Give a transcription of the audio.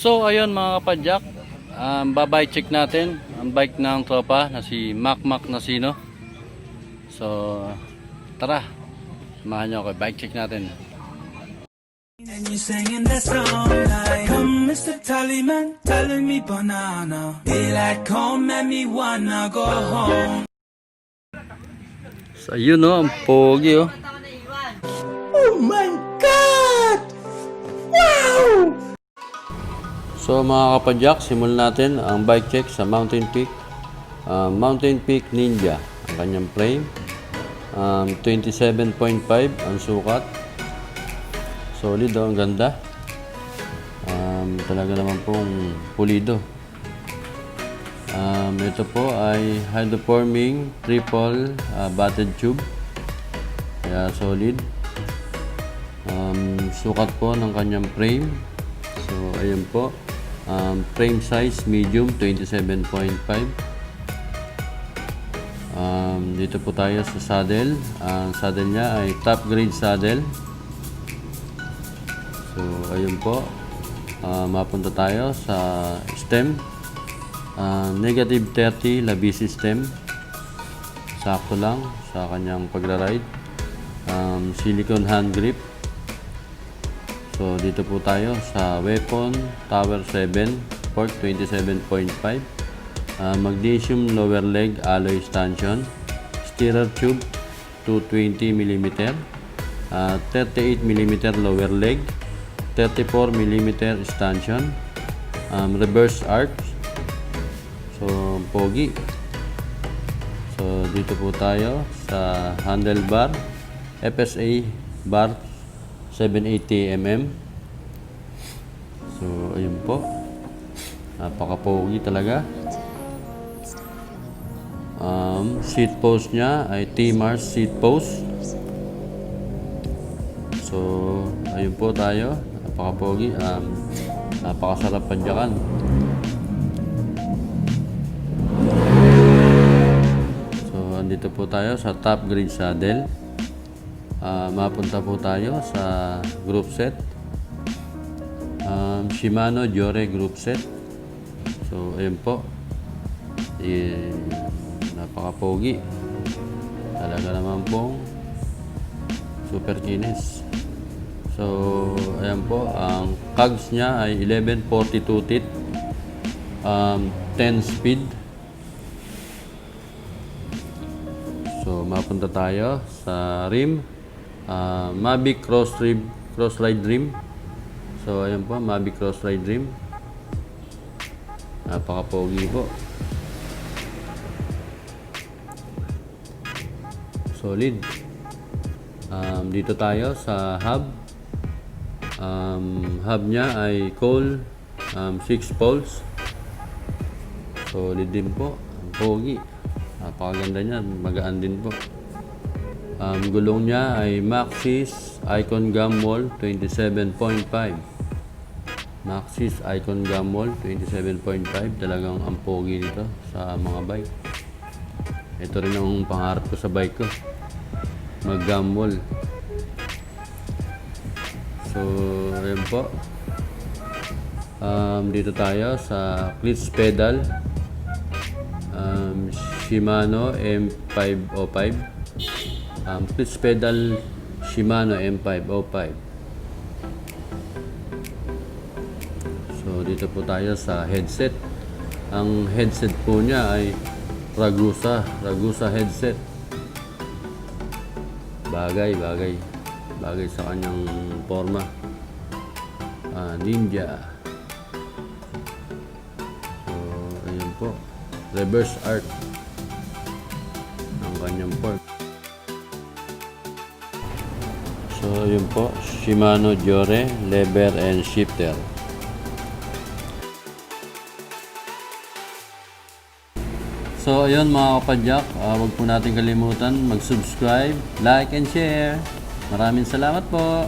So ayun mga kapadyak, babay check natin ang bike ng tropa na si Mac Nasino. So tara, samahan nyo ako, bike check natin. And you singing that song like, come Mr. Tallyman, telling me banana. Daylight come and me wanna go home. So ayun ang pogi oh. Oh my God! Wow! So mga kapadyak, simulan natin ang bike check sa Mountain Peak. Mountain Peak Ninja, ang kanyang frame. 27.5 ang sukat. Solid oh, ang ganda. Talaga naman pong pulido. Ito po ay hydroforming triple batted tube. Kaya solid. Sukat po ng kanyang frame. So ayun po. Frame size medium 27.5. Dito po tayo sa saddle. Ang saddle niya ay top grade saddle. So ayun po. Mapunta tayo sa stem. Negative 30 labi system. Sakto lang sa kanyang pagra-ride. Silicone hand grip. So dito po tayo sa weapon tower 7 port 27.5. Magnesium lower leg alloy stanchion. Steerer tube 220 mm. 38 mm lower leg. 34 mm stanchion. Reverse arch. So pogi. So dito po tayo sa handlebar FSA bar 780 mm. So ayun po, napaka-pogi talaga. Seat post nya ay T-Mars seat post. So ayun po tayo, napaka-pogi. Napakasarap padyakan. So andito po tayo sa top grade saddle. Mapunta po tayo sa group set. Shimano Jore group set. So ayun po, napaka-pogi talaga naman pong super kinis. So ayan po, ang cogs nya ay 1142 teeth, 10 speed. So mapunta tayo sa rim. Mavic Crossride rim. So ayan po, Mavic Crossride rim. Napaka-pogi po. Solid. Dito tayo sa hub. Hub nya ay Cole 6 poles. Solid din po. Pogi. Napakaganda niya. Magaan din po. Gulong niya ay Maxxis Icon Gummall 27.5. Maxxis Icon Gummall 27.5. Talagang ang pogi nito sa mga bike. Ito rin ang pangarap ko sa bike ko, mag-gummall. So ayun po. Dito tayo sa clutch pedal. Shimano M505. Clutch pedal Shimano M505. So dito po tayo sa headset. Ang headset po niya ay Ragusa headset. Bagay sa kanyang forma. Ninja. So ayun po, reverse arc ang kanyang form. So yun po, Shimano Jore lever and shifter. So ayun mga kapadyak, huwag po natin kalimutan mag-subscribe, like and share. Maraming salamat po.